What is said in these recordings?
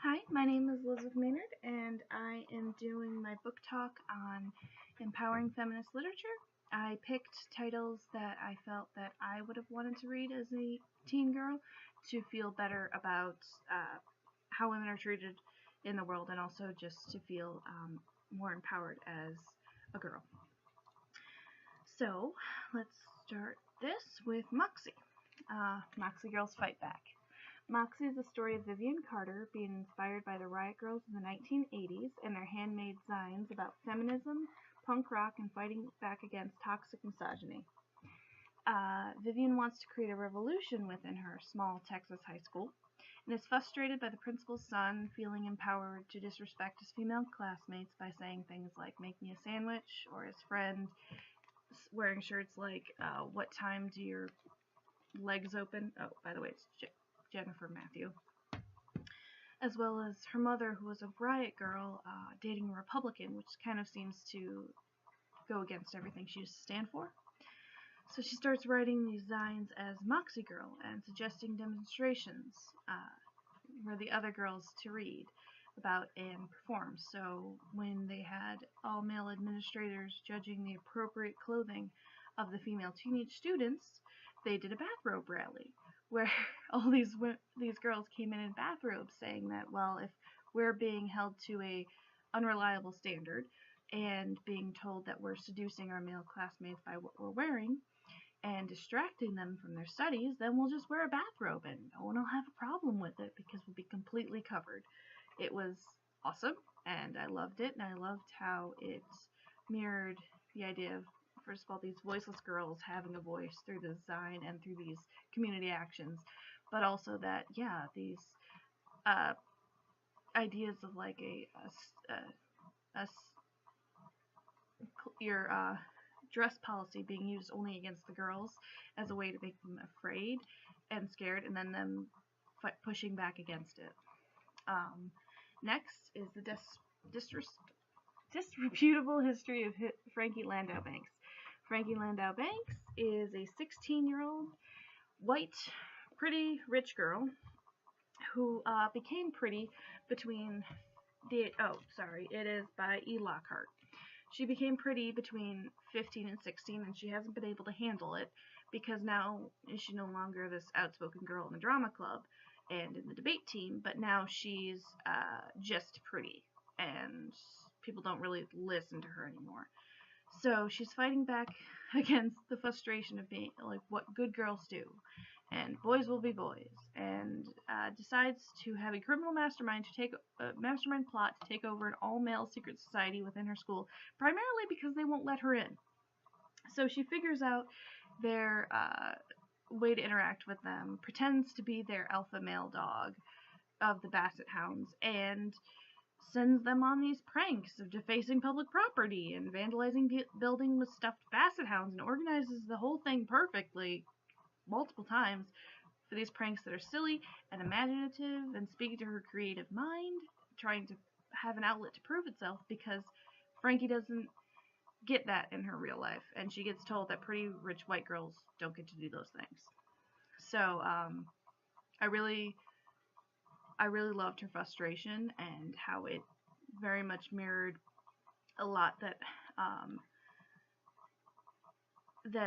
Hi, my name is Elizabeth Maynard, and I am doing my book talk on empowering feminist literature. I picked titles that I felt that I would have wanted to read as a teen girl to feel better about how women are treated in the world, and also just to feel more empowered as a girl. So let's start this with Moxie. Moxie Girls Fight Back. Moxie is the story of Vivian Carter being inspired by the riot girls in the 1980s and their handmade zines about feminism, punk rock, and fighting back against toxic misogyny. Vivian wants to create a revolution within her small Texas high school and is frustrated by the principal's son feeling empowered to disrespect his female classmates by saying things like "make me a sandwich," or his friend wearing shirts like "what time do your legs open?" Oh, by the way, it's Jennifer Matthew. As well as her mother, who was a riot girl, dating a Republican, which kind of seems to go against everything she used to stand for. So she starts writing these zines as Moxie Girl and suggesting demonstrations for the other girls to read about and perform. So when they had all male administrators judging the appropriate clothing of the female teenage students, they did a bathrobe rally where all these girls came in bathrobes, saying that, well, if we're being held to a unreliable standard and being told that we're seducing our male classmates by what we're wearing and distracting them from their studies, then we'll just wear a bathrobe and no one will have a problem with it because we'll be completely covered. It was awesome, and I loved it, and I loved how it mirrored the idea of, first of all, these voiceless girls having a voice through the design and through these community actions, but also that, yeah, these ideas of like your dress policy being used only against the girls as a way to make them afraid and scared, and then them pushing back against it. Next is the disreputable history of Frankie Landau Banks. Frankie Landau Banks is a 16-year-old white, pretty, rich girl who became pretty between it is by E. Lockhart. She became pretty between 15 and 16, and she hasn't been able to handle it because now she's no longer this outspoken girl in the drama club and in the debate team, but now she's just pretty, and people don't really listen to her anymore. So she's fighting back against the frustration of being like what good girls do, and boys will be boys, and decides to have a criminal mastermind plot to take over an all-male secret society within her school, primarily because they won't let her in. So she figures out their way to interact with them, pretends to be their alpha male dog of the Basset Hounds, and sends them on these pranks of defacing public property and vandalizing building with stuffed Basset Hounds, and organizes the whole thing perfectly multiple times for these pranks that are silly and imaginative and speak to her creative mind, trying to have an outlet to prove itself, because Frankie doesn't get that in her real life, and she gets told that pretty rich white girls don't get to do those things. So I really loved her frustration and how it very much mirrored a lot that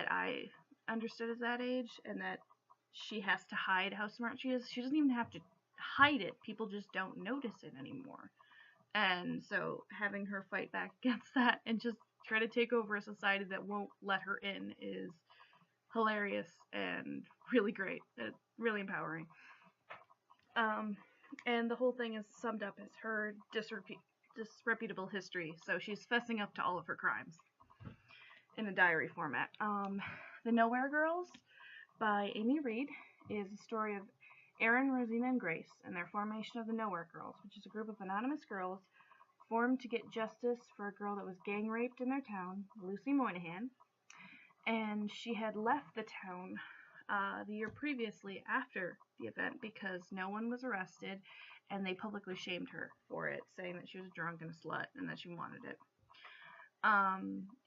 I understood at that age, and that she has to hide how smart she is. She doesn't even have to hide it. People just don't notice it anymore. And so having her fight back against that and just try to take over a society that won't let her in is hilarious and really great. It's really empowering. And the whole thing is summed up as her disreputable history. So she's fessing up to all of her crimes in a diary format. The Nowhere Girls by Amy Reed is a story of Erin, Rosina, and Grace and their formation of the Nowhere Girls, which is a group of anonymous girls formed to get justice for a girl that was gang raped in their town, Lucy Moynihan, and she had left the town the year previously after the event because no one was arrested, and they publicly shamed her for it, saying that she was drunk and a slut and that she wanted it.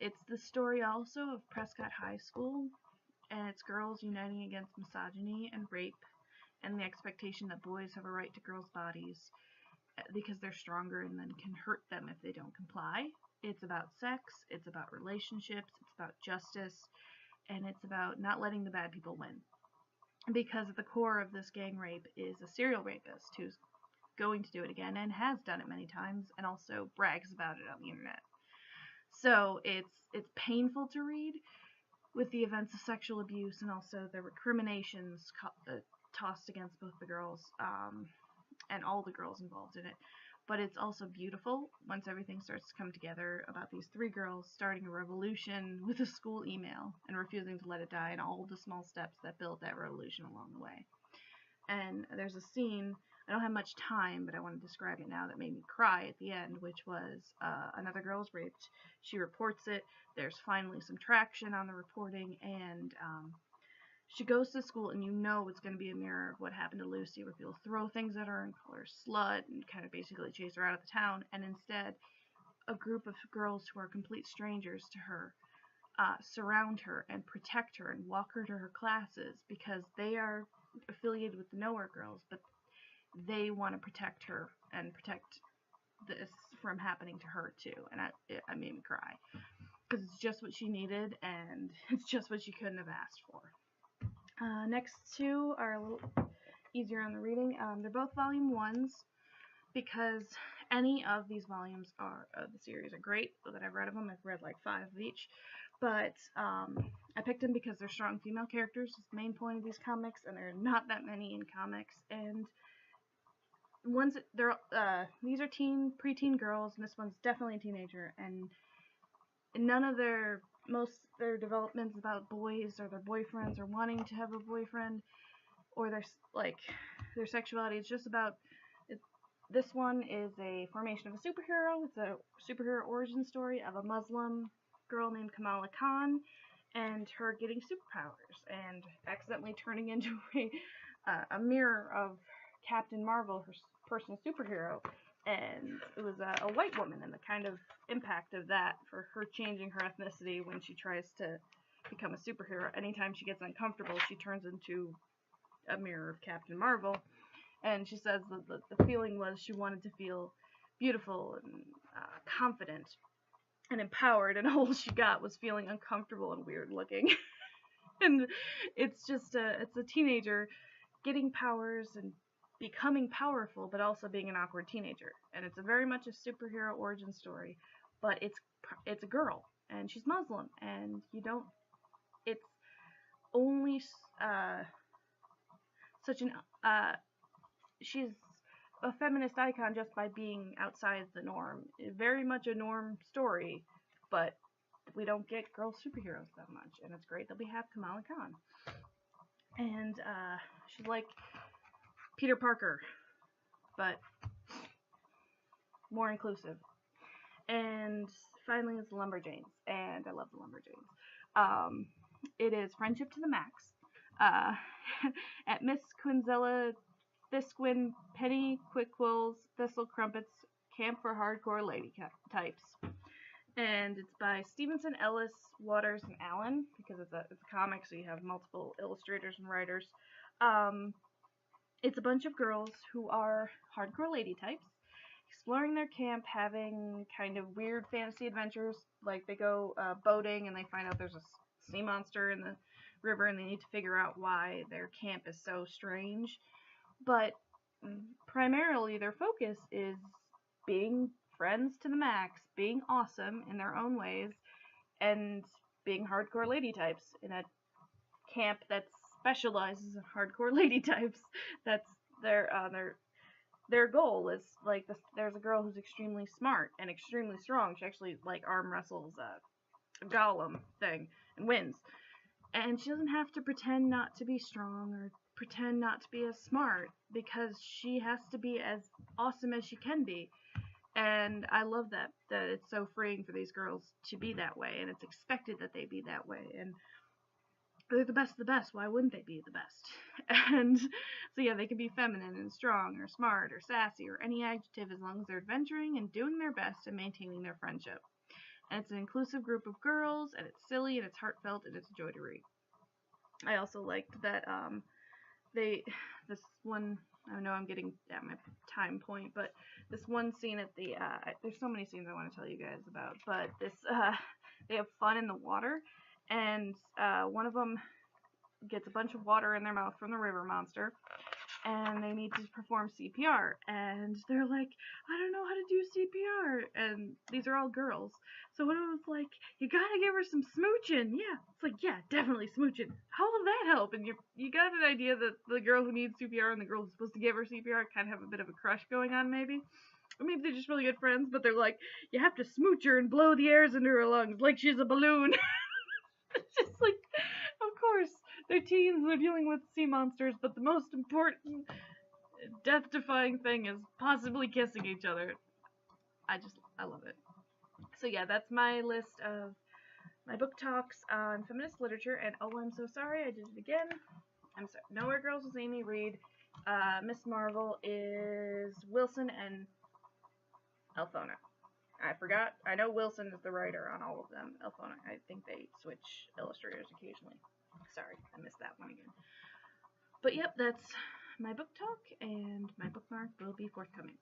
It's the story also of Prescott High School, and it's girls uniting against misogyny and rape and the expectation that boys have a right to girls' bodies, because they're stronger and then can hurt them if they don't comply. It's about sex, it's about relationships, it's about justice, and it's about not letting the bad people win. Because at the core of this gang rape is a serial rapist who's going to do it again and has done it many times and also brags about it on the internet. So it's painful to read with the events of sexual abuse and also the recriminations tossed against both the girls and all the girls involved in it. But it's also beautiful once everything starts to come together about these three girls starting a revolution with a school email and refusing to let it die, and all the small steps that built that revolution along the way. And there's a scene, I don't have much time, but I want to describe it now, that made me cry at the end, which was another girl is raped. She reports it. There's finally some traction on the reporting, and she goes to school, and you know it's going to be a mirror of what happened to Lucy, where people throw things at her and call her slut and kind of basically chase her out of the town. And instead, a group of girls who are complete strangers to her surround her and protect her and walk her to her classes because they are affiliated with the Nowhere Girls, but they want to protect her and protect this from happening to her too. And it made me cry because it's just what she needed, and it's just what she couldn't have asked for. Next two are a little easier on the reading. They're both volume 1s because any of these volumes of the series are great. So that I've read of them, I've read like 5 of each. But I picked them because they're strong female characters. It's the main point of these comics, and there are not that many in comics. And these are preteen girls, and this one's definitely a teenager. And none of their developments about boys or their boyfriends or wanting to have a boyfriend or their sexuality. It's just about this one is a formation of a superhero. It's a superhero origin story of a Muslim girl named Kamala Khan and her getting superpowers and accidentally turning into a mirror of Captain Marvel, her personal superhero. And it was a white woman, and the kind of impact of that for her changing her ethnicity when she tries to become a superhero. Anytime she gets uncomfortable, she turns into a mirror of Captain Marvel. And she says that the feeling was she wanted to feel beautiful and confident and empowered, and all she got was feeling uncomfortable and weird looking. And it's just it's a teenager getting powers and becoming powerful, but also being an awkward teenager. And it's very much a superhero origin story, but it's a girl, and she's Muslim, and it's only she's a feminist icon just by being outside the norm. Very much a norm story, but we don't get girl superheroes that much, and it's great that we have Kamala Khan. And she's like Peter Parker, but more inclusive. And finally is the Lumberjanes, and I love the Lumberjanes. It is friendship to the max. At Miss Quinzella Thisquin Penny Quickquill's Thistle Crumpets Camp for Hardcore Lady Types. And it's by Stevenson, Ellis, Waters, and Allen, because it's a comic, so you have multiple illustrators and writers. It's a bunch of girls who are hardcore lady types, exploring their camp, having kind of weird fantasy adventures. Like they go boating and they find out there's a sea monster in the river, and they need to figure out why their camp is so strange. But primarily their focus is being friends to the max, being awesome in their own ways, and being hardcore lady types in a camp that specializes in hardcore lady types. That's their goal is like this. There's a girl who's extremely smart and extremely strong. She actually arm wrestles a golem thing and wins. And she doesn't have to pretend not to be strong or pretend not to be as smart, because she has to be as awesome as she can be. And I love that it's so freeing for these girls to be that way, and it's expected that they be that way. And they're the best of the best. Why wouldn't they be the best? And so yeah, they can be feminine and strong or smart or sassy or any adjective as long as they're adventuring and doing their best and maintaining their friendship. And it's an inclusive group of girls, and it's silly, and it's heartfelt, and it's a joy to read. I also liked that this one I know I'm getting at my time point, but this one scene at the there's so many scenes I want to tell you guys about, but this they have fun in the water, and one of them gets a bunch of water in their mouth from the river monster, and they need to perform CPR, and they're like, I don't know how to do CPR, and these are all girls. So one of them's like, you gotta give her some smooching. Yeah, it's like, yeah, definitely smooching. How will that help? And you got an idea that the girl who needs CPR and the girl who's supposed to give her CPR kind of have a bit of a crush going on, maybe. Or maybe they're just really good friends, but they're like, you have to smooch her and blow the airs into her lungs like she's a balloon. It's just like, of course, they're teens, they're dealing with sea monsters, but the most important death-defying thing is possibly kissing each other. I love it. So yeah, that's my list of my book talks on feminist literature, and oh, I'm so sorry, I did it again. I'm sorry. Nowhere Girls is Amy Reed. Miss Marvel is Wilson and Elfona. I forgot. I know Wilson is the writer on all of them. Elfona, I think they switch illustrators occasionally. Sorry, I missed that one again. But yep, that's my book talk, and my bookmark will be forthcoming.